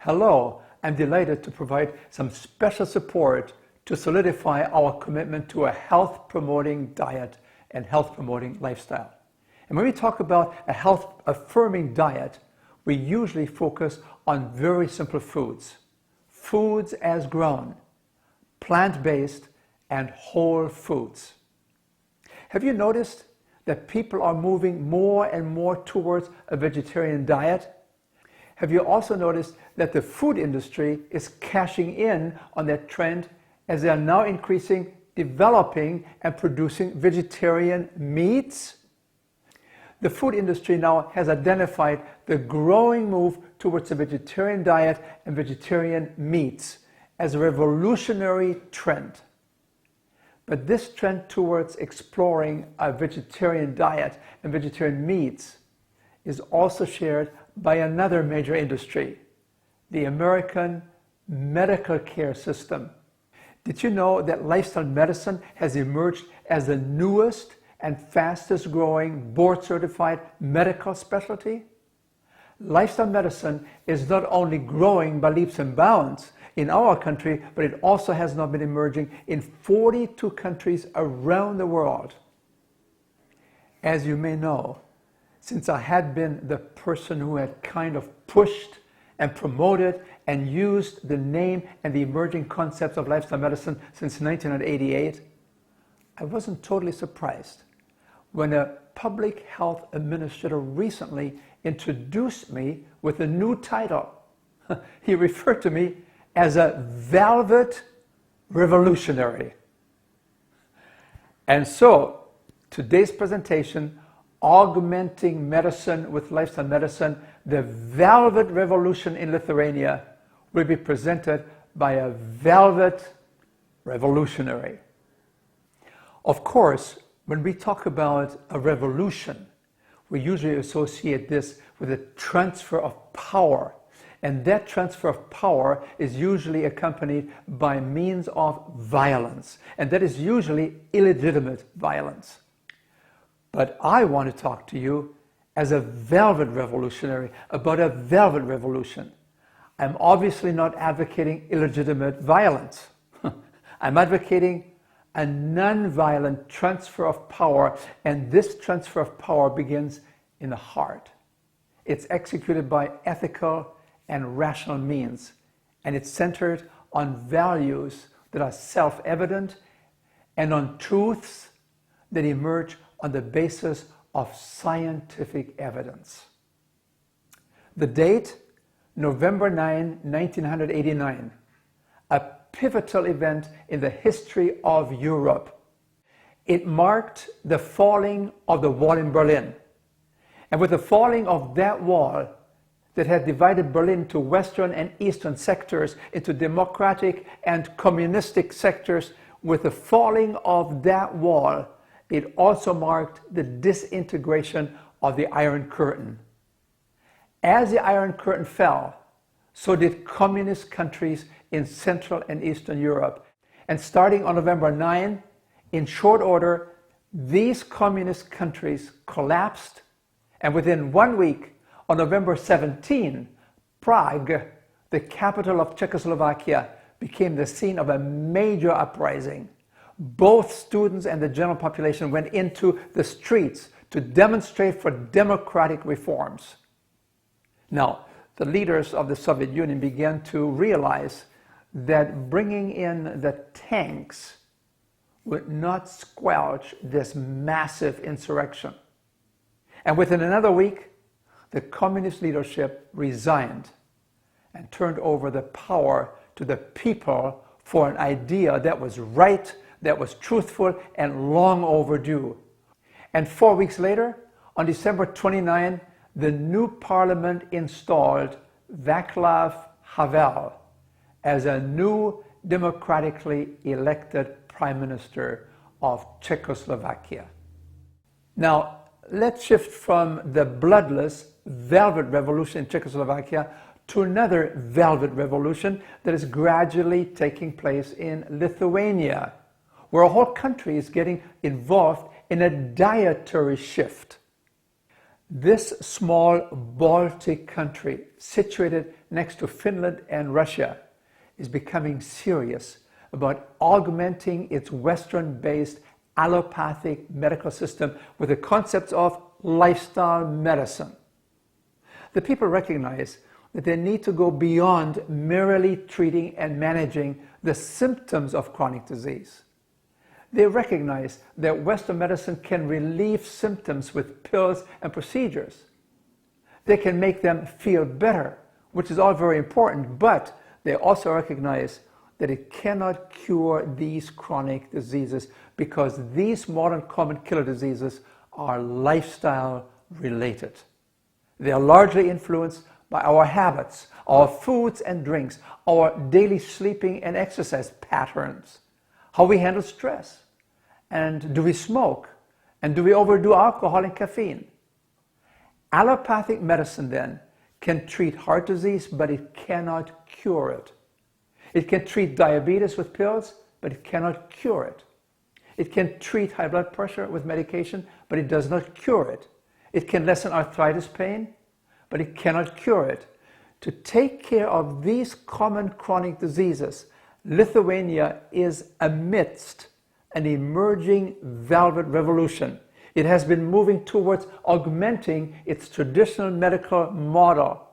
Hello, I'm delighted to provide some special support to solidify our commitment to a health-promoting diet and health-promoting lifestyle. And when we talk about a health-affirming diet, we usually focus on very simple foods. Foods as grown, plant-based, and whole foods. Have you noticed that people are moving more and more towards a vegetarian diet? Have you also noticed that the food industry is cashing in on that trend as they are now increasing, developing, and producing vegetarian meats? The food industry now has identified the growing move towards a vegetarian diet and vegetarian meats as a revolutionary trend. But this trend towards exploring a vegetarian diet and vegetarian meats is also shared by another major industry, the American medical care system. Did you know that lifestyle medicine has emerged as the newest and fastest growing board-certified medical specialty? Lifestyle medicine is not only growing by leaps and bounds in our country, but it also has now been emerging in 42 countries around the world. As you may know, since I had been the person who had kind of pushed and promoted and used the name and the emerging concepts of lifestyle medicine since 1988, I wasn't totally surprised when a public health administrator recently introduced me with a new title. He referred to me as a velvet revolutionary. And so today's presentation, Augmenting Medicine with Lifestyle Medicine, the Velvet Revolution in Lithuania, will be presented by a velvet revolutionary. Of course, when we talk about a revolution, we usually associate this with a transfer of power. And that transfer of power is usually accompanied by means of violence. And that is usually illegitimate violence. But I want to talk to you as a velvet revolutionary about a velvet revolution. I'm obviously not advocating illegitimate violence. I'm advocating a non-violent transfer of power, and this transfer of power begins in the heart. It's executed by ethical and rational means, and it's centered on values that are self-evident and on truths that emerge on the basis of scientific evidence. The date, November 9, 1989, a pivotal event in the history of Europe. It marked the falling of the wall in Berlin. And with the falling of that wall that had divided Berlin into western and eastern sectors, into democratic and communistic sectors, with the falling of that wall, it also marked the disintegration of the Iron Curtain. As the Iron Curtain fell, so did communist countries in Central and Eastern Europe. And starting on November 9, in short order, these communist countries collapsed, and within 1 week, on November 17, Prague, the capital of Czechoslovakia, became the scene of a major uprising. Both students and the general population went into the streets to demonstrate for democratic reforms. Now, the leaders of the Soviet Union began to realize that bringing in the tanks would not squelch this massive insurrection. And within another week, the communist leadership resigned and turned over the power to the people for an idea that was right, that was truthful, and long overdue. And 4 weeks later, on December 29, the new parliament installed Václav Havel as a new democratically elected prime minister of Czechoslovakia. Now, let's shift from the bloodless velvet revolution in Czechoslovakia to another velvet revolution that is gradually taking place in Lithuania, where a whole country is getting involved in a dietary shift. This small Baltic country, situated next to Finland and Russia, is becoming serious about augmenting its Western-based allopathic medical system with the concepts of lifestyle medicine. The people recognize that they need to go beyond merely treating and managing the symptoms of chronic disease. They recognize that Western medicine can relieve symptoms with pills and procedures. They can make them feel better, which is all very important, but they also recognize that it cannot cure these chronic diseases because these modern common killer diseases are lifestyle related. They are largely influenced by our habits, our foods and drinks, our daily sleeping and exercise patterns, how we handle stress, and do we smoke, and do we overdo alcohol and caffeine. Allopathic medicine then can treat heart disease, but it cannot cure it. It can treat diabetes with pills, but it cannot cure it. It can treat high blood pressure with medication, but it does not cure it. It can lessen arthritis pain, but it cannot cure it. To take care of these common chronic diseases, Lithuania is amidst an emerging velvet revolution. It has been moving towards augmenting its traditional medical model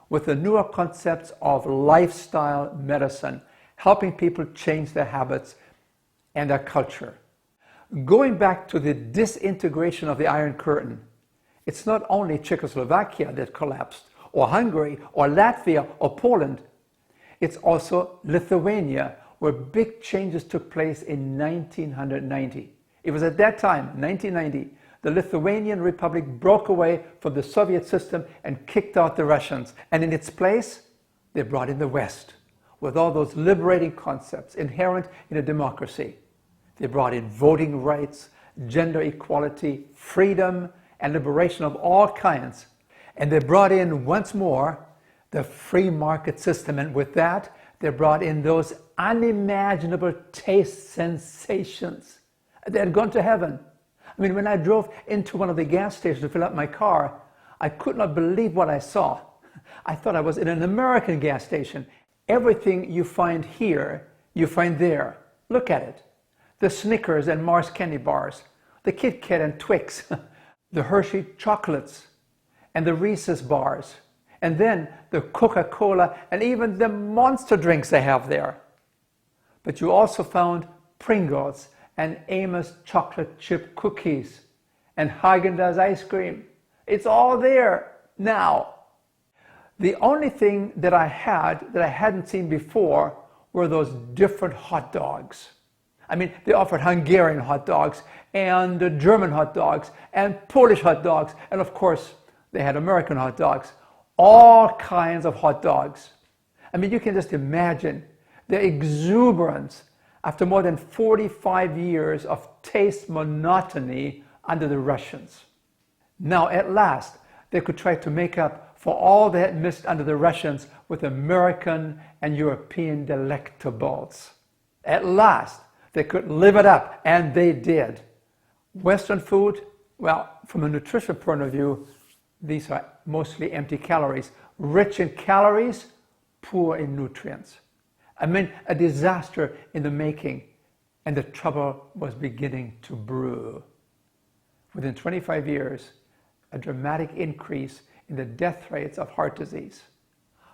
with the newer concepts of lifestyle medicine, helping people change their habits and their culture. Going back to the disintegration of the Iron Curtain, it's not only Czechoslovakia that collapsed, or Hungary, or Latvia, or Poland. It's also Lithuania, where big changes took place in 1990. It was at that time, 1990, the Lithuanian Republic broke away from the Soviet system and kicked out the Russians. And in its place, they brought in the West, with all those liberating concepts inherent in a democracy. They brought in voting rights, gender equality, freedom, and liberation of all kinds. And they brought in, once more, the free market system. And with that, they brought in those unimaginable taste sensations. They had gone to heaven. I mean, when I drove into one of the gas stations to fill up my car, I could not believe what I saw. I thought I was in an American gas station. Everything you find here, you find there. Look at it. The Snickers and Mars candy bars, the Kit Kat and Twix, the Hershey chocolates, and the Reese's bars, and then the Coca-Cola and even the monster drinks they have there. But you also found Pringles and Amos chocolate chip cookies and Haagen-Dazs ice cream. It's all there now. The only thing that I hadn't seen before were those different hot dogs. I mean, they offered Hungarian hot dogs and German hot dogs and Polish hot dogs, and of course they had American hot dogs. All kinds of hot dogs. I mean, you can just imagine the exuberance after more than 45 years of taste monotony under the Russians. Now, at last, they could try to make up for all they had missed under the Russians with American and European delectables. At last, they could live it up, and they did. Western food, well, from a nutrition point of view, these are mostly empty calories. Rich in calories, poor in nutrients. I mean, a disaster in the making, and the trouble was beginning to brew. Within 25 years, a dramatic increase in the death rates of heart disease.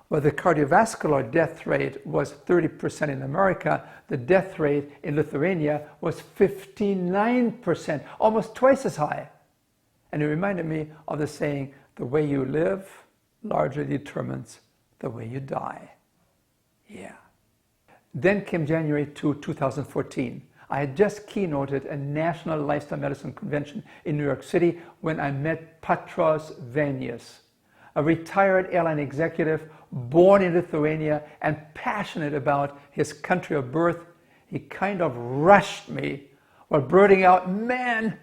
While the cardiovascular death rate was 30% in America, the death rate in Lithuania was 59%, almost twice as high. And it reminded me of the saying, the way you live largely determines the way you die. Yeah. Then came January 2, 2014. I had just keynoted a national lifestyle medicine convention in New York City when I met Petros Vanius, a retired airline executive born in Lithuania and passionate about his country of birth. He kind of rushed me while blurting out, "Man,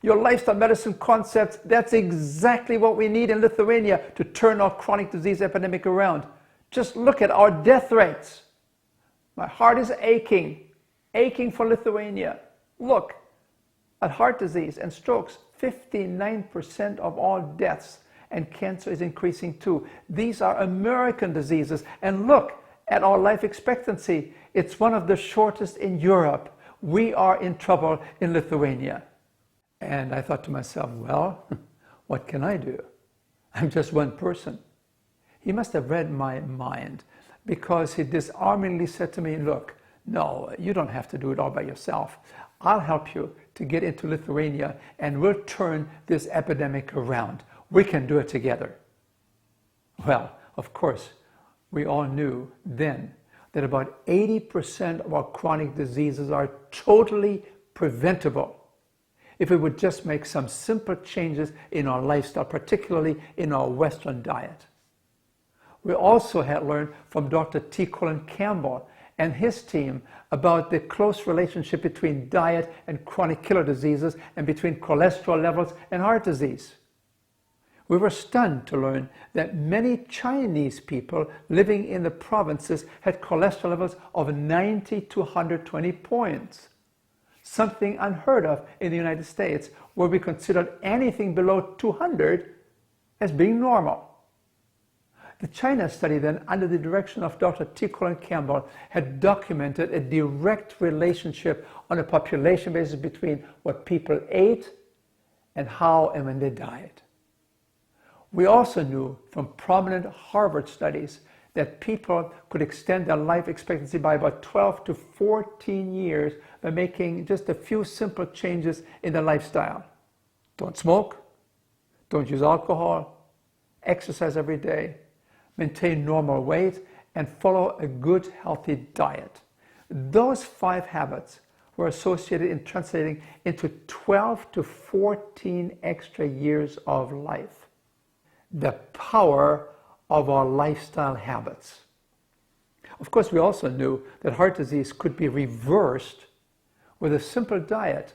your lifestyle medicine concepts, that's exactly what we need in Lithuania to turn our chronic disease epidemic around. Just look at our death rates. My heart is aching for Lithuania. Look at heart disease and strokes, 59% of all deaths, and cancer is increasing too. These are American diseases. And look at our life expectancy. It's one of the shortest in Europe. We are in trouble in Lithuania. And I thought to myself, well, what can I do? I'm just one person. He must have read my mind, because he disarmingly said to me, look, no, you don't have to do it all by yourself. I'll help you to get into Lithuania, and we'll turn this epidemic around. We can do it together. Well, of course, we all knew then that about 80% of our chronic diseases are totally preventable if we would just make some simple changes in our lifestyle, particularly in our Western diet. We also had learned from Dr. T. Colin Campbell and his team about the close relationship between diet and chronic killer diseases, and between cholesterol levels and heart disease. We were stunned to learn that many Chinese people living in the provinces had cholesterol levels of 90 to 120 points, something unheard of in the United States, where we considered anything below 200 as being normal. The China study then, under the direction of Dr. T. Colin Campbell, had documented a direct relationship on a population basis between what people ate and how and when they died. We also knew from prominent Harvard studies that people could extend their life expectancy by about 12 to 14 years by making just a few simple changes in their lifestyle. Don't smoke, don't use alcohol, exercise every day, maintain normal weight, and follow a good, healthy diet. Those 5 habits were associated in translating into 12 to 14 extra years of life. The power of our lifestyle habits. Of course, we also knew that heart disease could be reversed with a simple diet.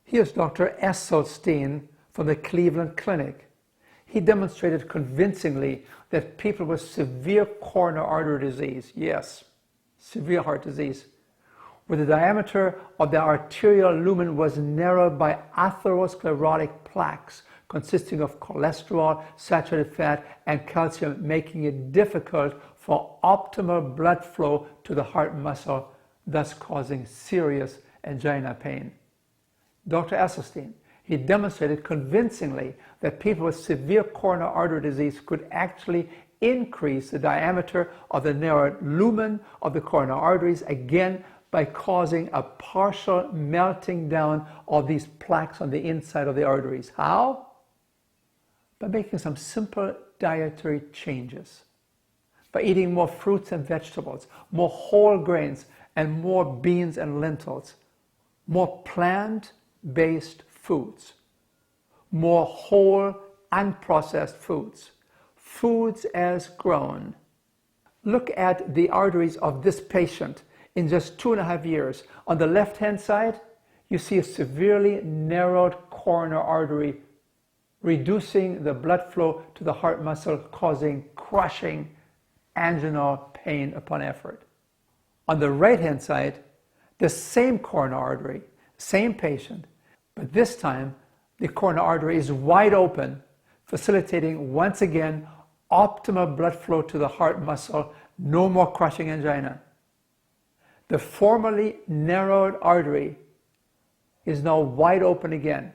Here's Dr. Esselstyn from the Cleveland Clinic. He demonstrated convincingly that people with severe coronary artery disease, yes, severe heart disease, where the diameter of the arterial lumen was narrowed by atherosclerotic plaques consisting of cholesterol, saturated fat, and calcium, making it difficult for optimal blood flow to the heart muscle, thus causing serious angina pain. Dr. Esselstyn, he demonstrated convincingly that people with severe coronary artery disease could actually increase the diameter of the narrowed lumen of the coronary arteries, again by causing a partial melting down of these plaques on the inside of the arteries. How? By making some simple dietary changes. By eating more fruits and vegetables, more whole grains, and more beans and lentils, more plant-based foods, more whole, unprocessed foods, foods as grown. Look at the arteries of this patient in just 2.5 years. On the left-hand side, you see a severely narrowed coronary artery, reducing the blood flow to the heart muscle, causing crushing anginal pain upon effort. On the right-hand side, the same coronary artery, same patient, but this time the coronary artery is wide open, facilitating once again optimal blood flow to the heart muscle, no more crushing angina. The formerly narrowed artery is now wide open again.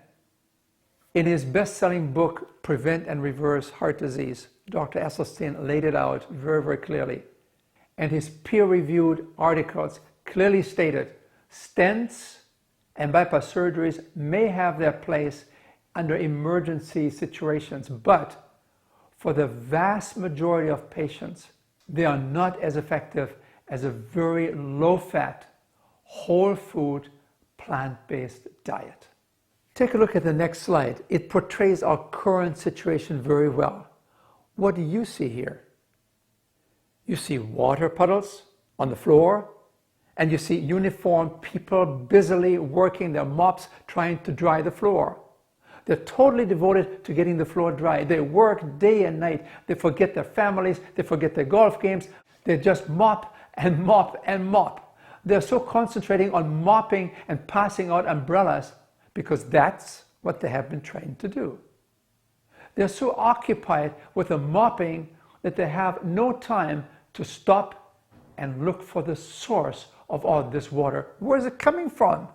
In his best-selling book, Prevent and Reverse Heart Disease, Dr. Esselstyn laid it out very, very clearly. And his peer-reviewed articles clearly stated stents and bypass surgeries may have their place under emergency situations, but for the vast majority of patients, they are not as effective as a very low-fat, whole food, plant-based diet. Take a look at the next slide. It portrays our current situation very well. What do you see here? You see water puddles on the floor, and you see uniformed people busily working their mops trying to dry the floor. They're totally devoted to getting the floor dry. They work day and night. They forget their families. They forget their golf games. They just mop and mop and mop. They're so concentrating on mopping and passing out umbrellas because that's what they have been trained to do. They're so occupied with the mopping that they have no time to stop and look for the source of all this water. Where is it coming from?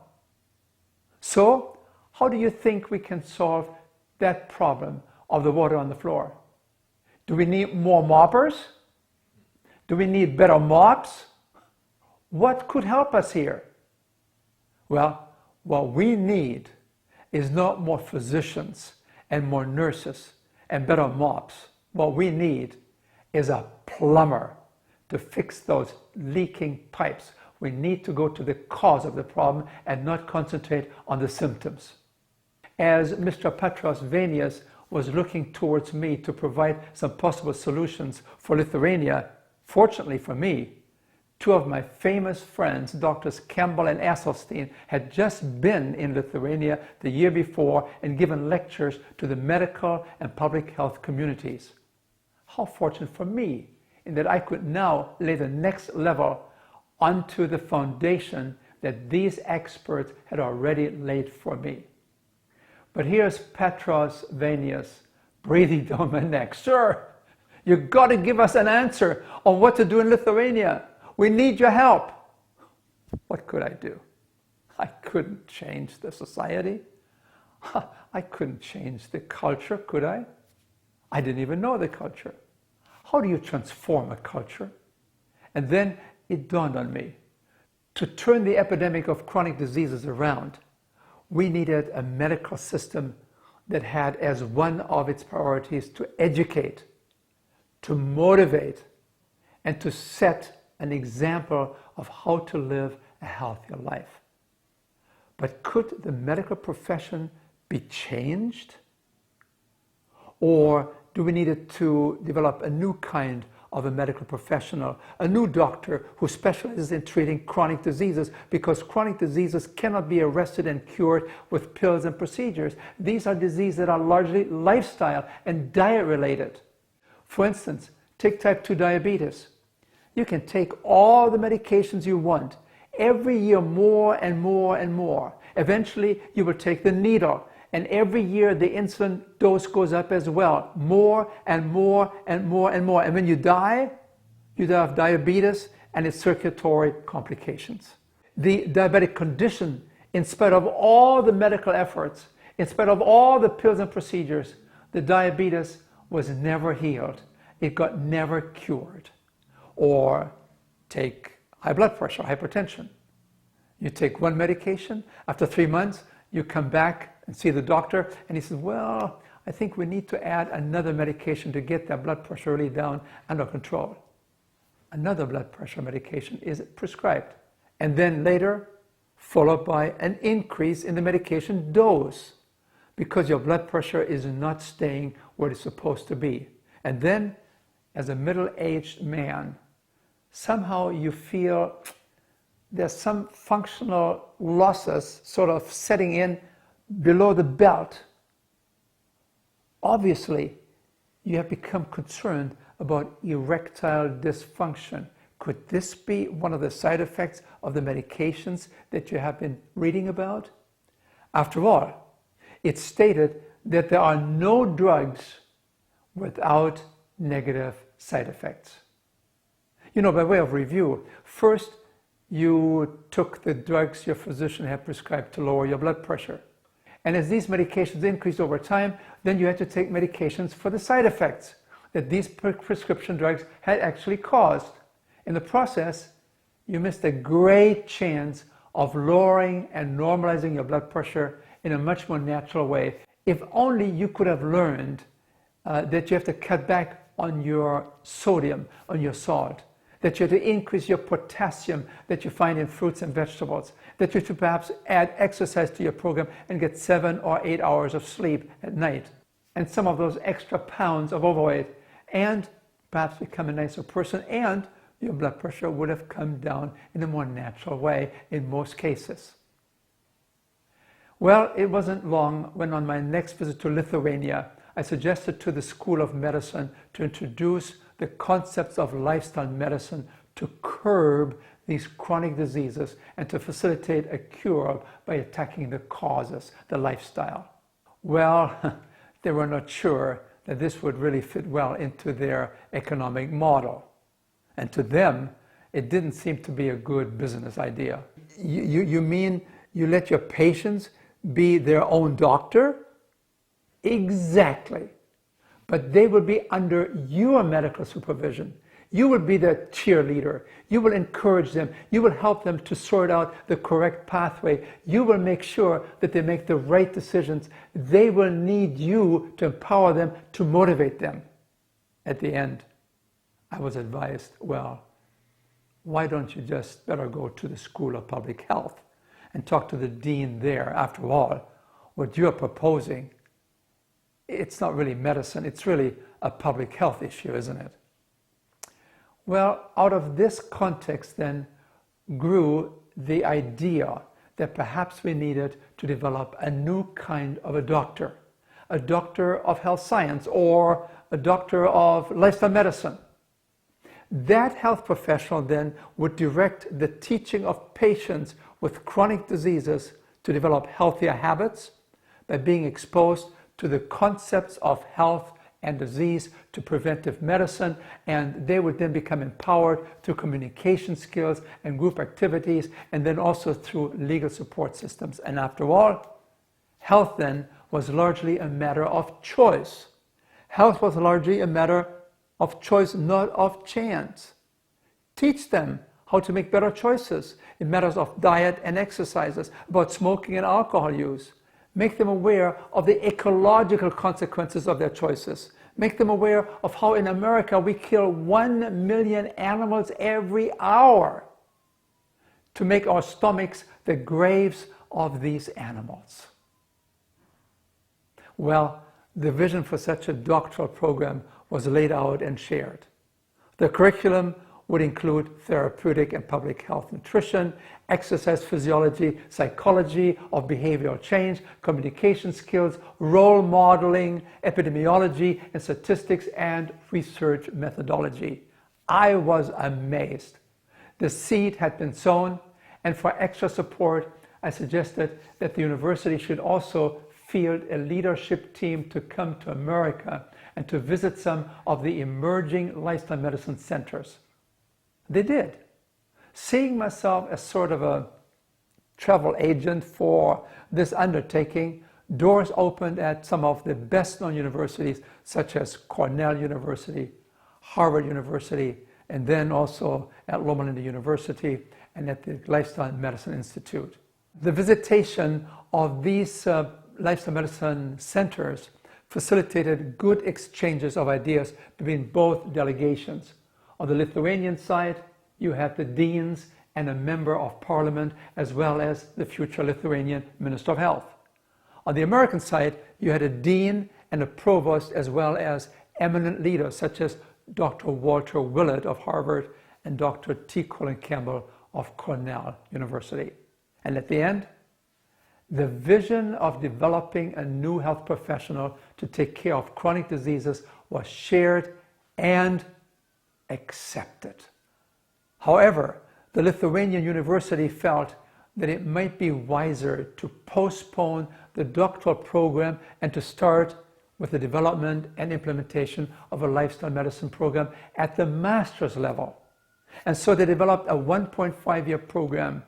So, how do you think we can solve that problem of the water on the floor? Do we need more moppers? Do we need better mops? What could help us here? Well, what we need is not more physicians and more nurses and better mops. What we need is a plumber to fix those leaking pipes. We need to go to the cause of the problem and not concentrate on the symptoms. As Mr. Petros Vanias was looking towards me to provide some possible solutions for Lithuania, fortunately for me, two of my famous friends, Drs. Campbell and Asselstein, had just been in Lithuania the year before and given lectures to the medical and public health communities. How fortunate for me in that I could now lay the next level onto the foundation that these experts had already laid for me. But here's Petros Vanias breathing down my neck. Sir, you've got to give us an answer on what to do in Lithuania. We need your help. What could I do? I couldn't change the society. I couldn't change the culture, could I? I didn't even know the culture. How do you transform a culture? And then it dawned on me, to turn the epidemic of chronic diseases around, we needed a medical system that had as one of its priorities to educate, to motivate, and to set an example of how to live a healthier life. But could the medical profession be changed? Or do we need to develop a new kind of a medical professional, a new doctor who specializes in treating chronic diseases, because chronic diseases cannot be arrested and cured with pills and procedures. These are diseases that are largely lifestyle and diet related. For instance, take type 2 diabetes. You can take all the medications you want, every year more and more and more. Eventually, you will take the needle, and every year the insulin dose goes up as well, more and more and more and more. And when you die of diabetes and its circulatory complications. The diabetic condition, in spite of all the medical efforts, in spite of all the pills and procedures, the diabetes was never healed. It got never cured. Or take high blood pressure, hypertension. You take one medication, after 3 months, you come back and see the doctor, and he says, well, I think we need to add another medication to get that blood pressure really down under control. Another blood pressure medication is prescribed. And then later, followed by an increase in the medication dose, because your blood pressure is not staying where it's supposed to be. And then, as a middle-aged man, somehow you feel there's some functional losses sort of setting in below the belt. Obviously, you have become concerned about erectile dysfunction. Could this be one of the side effects of the medications that you have been reading about? After all, it's stated that there are no drugs without negative side effects. You know, by way of review, first you took the drugs your physician had prescribed to lower your blood pressure. And as these medications increased over time, then you had to take medications for the side effects that these prescription drugs had actually caused. In the process, you missed a great chance of lowering and normalizing your blood pressure in a much more natural way. If only you could have learned that you have to cut back on your sodium, on your salt, that you have to increase your potassium that you find in fruits and vegetables, that you should perhaps add exercise to your program and get 7 or 8 hours of sleep at night, and some of those extra pounds of overweight, and perhaps become a nicer person, and your blood pressure would have come down in a more natural way in most cases. Well, it wasn't long when on my next visit to Lithuania, I suggested to the School of Medicine to introduce the concepts of lifestyle medicine to curb these chronic diseases and to facilitate a cure by attacking the causes, the lifestyle. Well, they were not sure that this would really fit well into their economic model. And to them, it didn't seem to be a good business idea. You mean you let your patients be their own doctor? Exactly. But they will be under your medical supervision. You will be their cheerleader. You will encourage them. You will help them to sort out the correct pathway. You will make sure that they make the right decisions. They will need you to empower them, to motivate them. At the end, I was advised, well, why don't you just better go to the School of Public Health and talk to the dean there? After all, what you're proposing, it's not really medicine, it's really a public health issue, isn't it? Well, out of this context then grew the idea that perhaps we needed to develop a new kind of a doctor of health science or a doctor of lifestyle medicine. That health professional then would direct the teaching of patients with chronic diseases to develop healthier habits by being exposed to the concepts of health and disease, to preventive medicine, and they would then become empowered through communication skills and group activities, and then also through legal support systems. And after all, health then was largely a matter of choice. Health was largely a matter of choice, not of chance. Teach them how to make better choices in matters of diet and exercises, about smoking and alcohol use. Make them aware of the ecological consequences of their choices. Make them aware of how in America we kill 1 million animals every hour to make our stomachs the graves of these animals. Well, the vision for such a doctoral program was laid out and shared. The curriculum would include therapeutic and public health nutrition, exercise physiology, psychology of behavioral change, communication skills, role modeling, epidemiology and statistics, and research methodology. I was amazed. The seed had been sown, and for extra support, I suggested that the university should also field a leadership team to come to America and to visit some of the emerging lifestyle medicine centers. They did. Seeing myself as sort of a travel agent for this undertaking, doors opened at some of the best-known universities such as Cornell University, Harvard University, and then also at Loma Linda University and at the Lifestyle Medicine Institute. The visitation of these lifestyle medicine centers facilitated good exchanges of ideas between both delegations. On the Lithuanian side, you had the deans and a member of parliament, as well as the future Lithuanian Minister of Health. On the American side, you had a dean and a provost, as well as eminent leaders such as Dr. Walter Willett of Harvard and Dr. T. Colin Campbell of Cornell University. And at the end, the vision of developing a new health professional to take care of chronic diseases was shared and accepted. However, the Lithuanian University felt that it might be wiser to postpone the doctoral program and to start with the development and implementation of a lifestyle medicine program at the master's level. And so they developed a 1.5-year program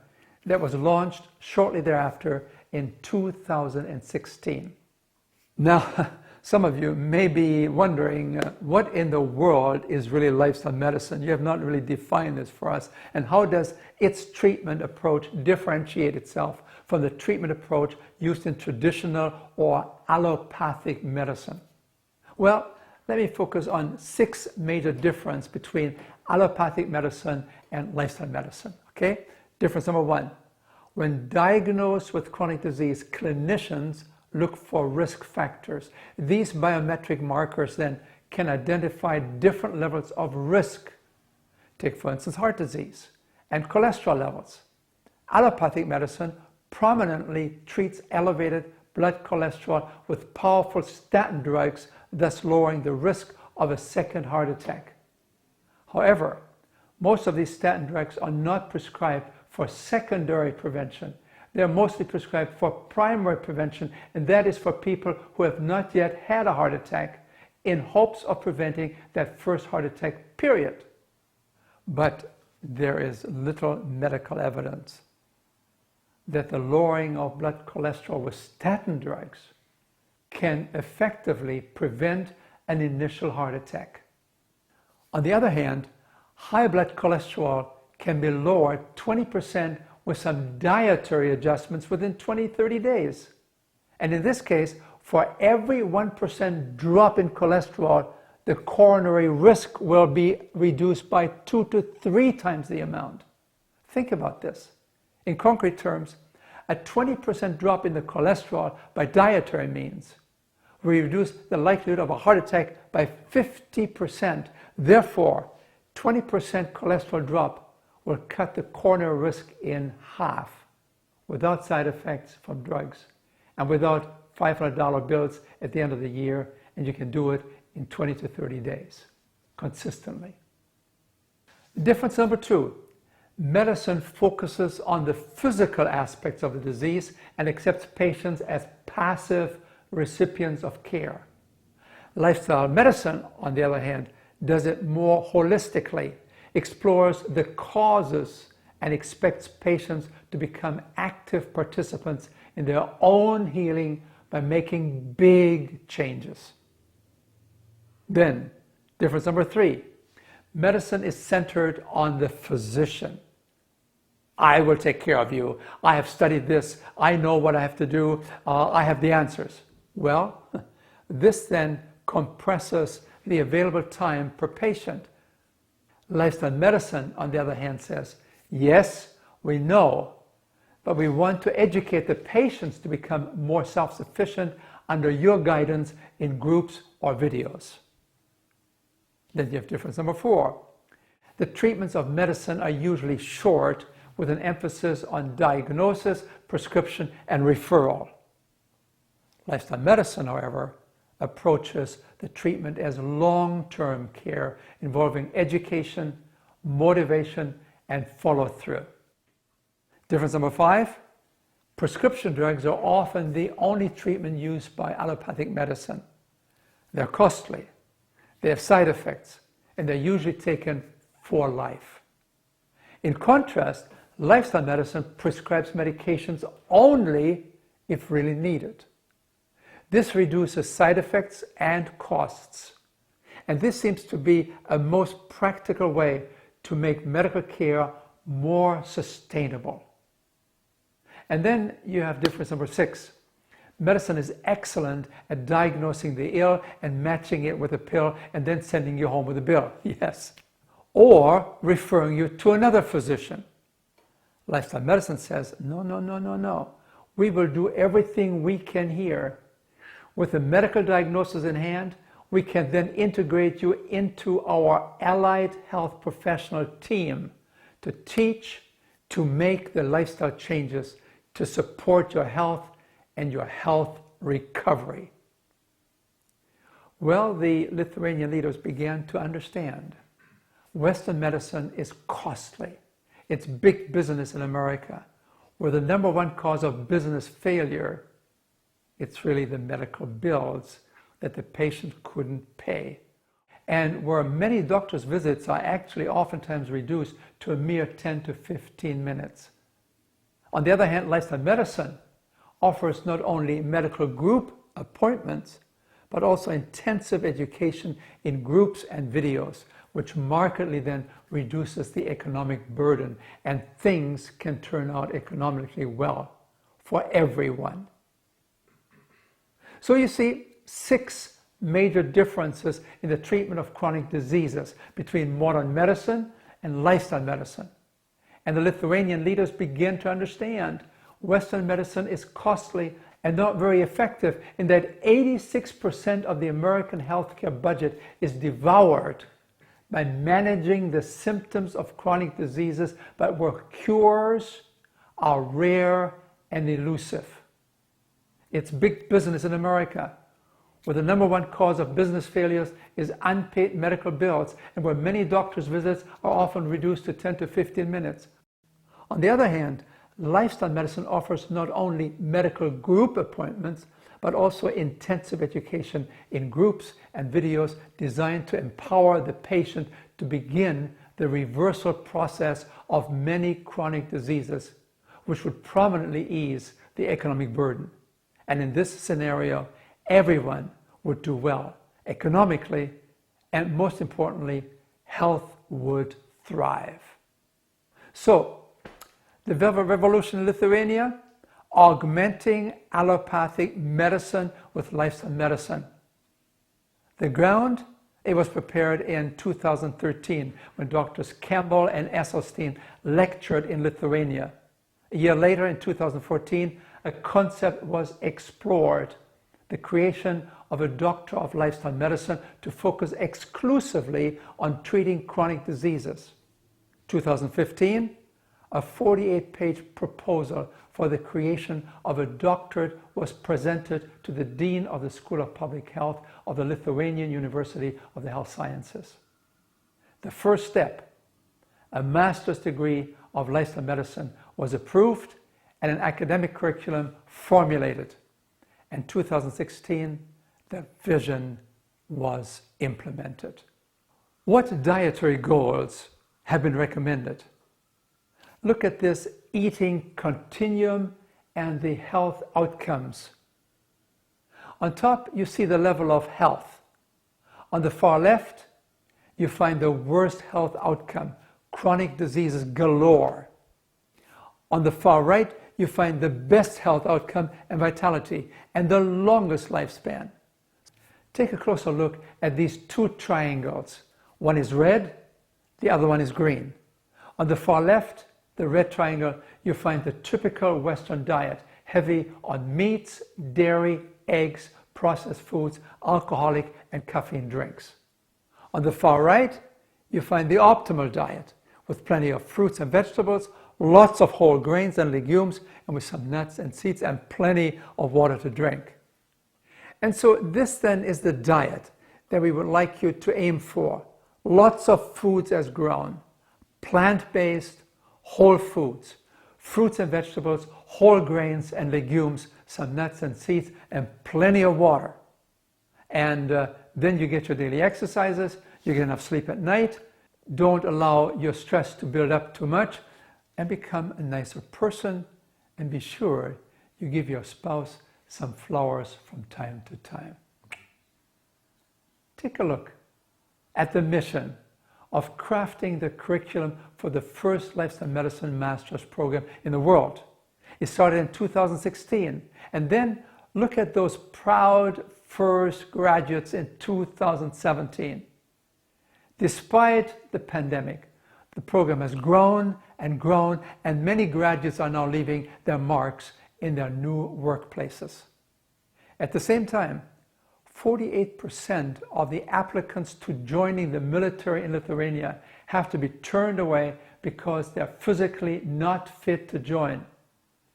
that was launched shortly thereafter in 2016. Now, some of you may be wondering, what in the world is really lifestyle medicine? You have not really defined this for us. And how does its treatment approach differentiate itself from the treatment approach used in traditional or allopathic medicine? Well, let me focus on 6 major differences between allopathic medicine and lifestyle medicine. Okay? Difference number 1. When diagnosed with chronic disease, clinicians look for risk factors. These biometric markers then can identify different levels of risk. Take, for instance, heart disease and cholesterol levels. Allopathic medicine prominently treats elevated blood cholesterol with powerful statin drugs, thus lowering the risk of a second heart attack. However, most of these statin drugs are not prescribed for secondary prevention. They're mostly prescribed for primary prevention, and that is for people who have not yet had a heart attack in hopes of preventing that first heart attack, period. But there is little medical evidence that the lowering of blood cholesterol with statin drugs can effectively prevent an initial heart attack. On the other hand, high blood cholesterol can be lowered 20% with some dietary adjustments within 20-30 days. And in this case, for every 1% drop in cholesterol, the coronary risk will be reduced by 2 to 3 times the amount. Think about this. In concrete terms, a 20% drop in the cholesterol by dietary means will reduce the likelihood of a heart attack by 50%. Therefore, 20% cholesterol drop will cut the coronary risk in half without side effects from drugs and without $500 bills at the end of the year, and you can do it in 20 to 30 days consistently. Difference number 2, medicine focuses on the physical aspects of the disease and accepts patients as passive recipients of care. Lifestyle medicine, on the other hand, does it more holistically, explores the causes, and expects patients to become active participants in their own healing by making big changes. Then, difference number 3, medicine is centered on the physician. I will take care of you. I have studied this. I know what I have to do. I have the answers. Well, this then compresses the available time per patient. Lifestyle medicine, on the other hand, says, yes, we know, but we want to educate the patients to become more self-sufficient under your guidance in groups or videos. Then you have difference number 4. The treatments of medicine are usually short, with an emphasis on diagnosis, prescription, and referral. Lifestyle medicine, however, approaches the treatment as long-term care involving education, motivation, and follow-through. Difference number 5, prescription drugs are often the only treatment used by allopathic medicine. They're costly, they have side effects, and they're usually taken for life. In contrast, lifestyle medicine prescribes medications only if really needed. This reduces side effects and costs, and this seems to be a most practical way to make medical care more sustainable. And then you have difference number 6. Medicine is excellent at diagnosing the ill and matching it with a pill and then sending you home with a bill. Yes. Or referring you to another physician. Lifestyle medicine says, no. We will do everything we can here. With a medical diagnosis in hand, we can then integrate you into our allied health professional team to teach, to make the lifestyle changes to support your health and your health recovery. Well, the Lithuanian leaders began to understand Western medicine is costly. It's big business in America, where the number 1 cause of business failure, it's really the medical bills that the patient couldn't pay. And where many doctors' visits are actually oftentimes reduced to a mere 10 to 15 minutes. On the other hand, lifestyle medicine offers not only medical group appointments, but also intensive education in groups and videos, which markedly then reduces the economic burden, and things can turn out economically well for everyone. So you see 6 major differences in the treatment of chronic diseases between modern medicine and lifestyle medicine. And the Lithuanian leaders began to understand Western medicine is costly and not very effective, in that 86% of the American healthcare budget is devoured by managing the symptoms of chronic diseases, but where cures are rare and elusive. It's big business in America, where the number 1 cause of business failures is unpaid medical bills, and where many doctors' visits are often reduced to 10 to 15 minutes. On the other hand, lifestyle medicine offers not only medical group appointments, but also intensive education in groups and videos designed to empower the patient to begin the reversal process of many chronic diseases, which would prominently ease the economic burden. And in this scenario, everyone would do well economically, and most importantly, health would thrive. So, the Velvet Revolution in Lithuania, augmenting allopathic medicine with lifestyle medicine. The ground, it was prepared in 2013 when Drs. Campbell and Esselstyn lectured in Lithuania. A year later, in 2014, a concept was explored, the creation of a doctor of lifestyle medicine to focus exclusively on treating chronic diseases. 2015, a 48-page proposal for the creation of a doctorate was presented to the Dean of the School of Public Health of the Lithuanian University of the Health Sciences. The first step, a master's degree of lifestyle medicine, was approved and an academic curriculum formulated. In 2016, the vision was implemented. What dietary goals have been recommended? Look at this eating continuum and the health outcomes. On top, you see the level of health. On the far left, you find the worst health outcome, chronic diseases galore. On the far right, you find the best health outcome and vitality and the longest lifespan. Take a closer look at these two triangles. One is red, the other one is green. On the far left, the red triangle, you find the typical Western diet, heavy on meats, dairy, eggs, processed foods, alcoholic and caffeine drinks. On the far right, you find the optimal diet, with plenty of fruits and vegetables, lots of whole grains and legumes, and with some nuts and seeds and plenty of water to drink. And so this then is the diet that we would like you to aim for. Lots of foods as grown, plant-based, whole foods, fruits and vegetables, whole grains and legumes, some nuts and seeds, and plenty of water. And then you get your daily exercises, you get enough sleep at night, don't allow your stress to build up too much, and become a nicer person, and be sure you give your spouse some flowers from time to time. Take a look at the mission of crafting the curriculum for the first lifestyle medicine master's program in the world. It started in 2016, and then look at those proud first graduates in 2017. Despite the pandemic, the program has grown and grown, and many graduates are now leaving their marks in their new workplaces. At the same time, 48% of the applicants to joining the military in Lithuania have to be turned away because they're physically not fit to join.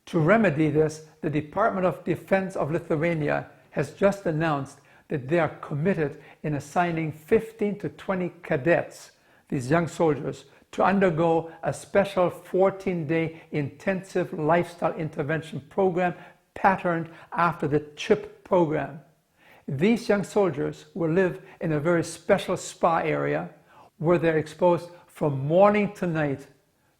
To remedy this, the Department of Defense of Lithuania has just announced that they are committed in assigning 15 to 20 cadets, these young soldiers, to undergo a special 14-day intensive lifestyle intervention program patterned after the CHIP program. These young soldiers will live in a very special spa area where they're exposed from morning to night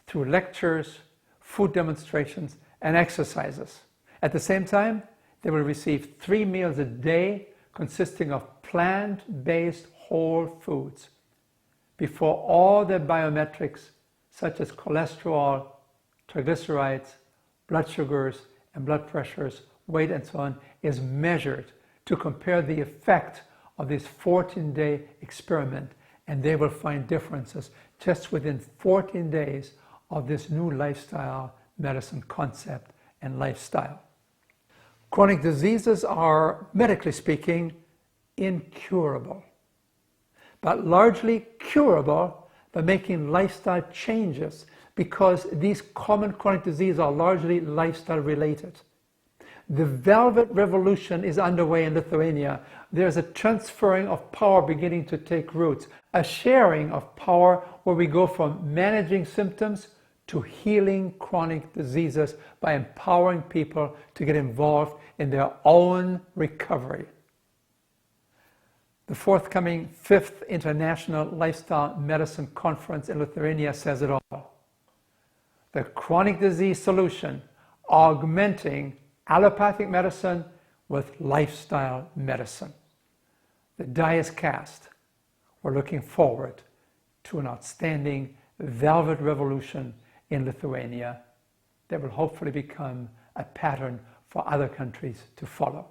through lectures, food demonstrations, and exercises. At the same time, they will receive 3 meals a day consisting of plant-based whole foods before all their biometrics such as cholesterol, triglycerides, blood sugars, and blood pressures, weight, and so on is measured to compare the effect of this 14-day experiment, and they will find differences just within 14 days of this new lifestyle medicine concept and lifestyle. Chronic diseases are, medically speaking, incurable, but largely curable by making lifestyle changes, because these common chronic diseases are largely lifestyle related. The Velvet Revolution is underway in Lithuania. There's a transferring of power beginning to take roots, a sharing of power where we go from managing symptoms to healing chronic diseases by empowering people to get involved in their own recovery. The forthcoming 5th International Lifestyle Medicine Conference in Lithuania says it all. The chronic disease solution, augmenting allopathic medicine with lifestyle medicine. The die is cast. We're looking forward to an outstanding velvet revolution in Lithuania that will hopefully become a pattern for other countries to follow.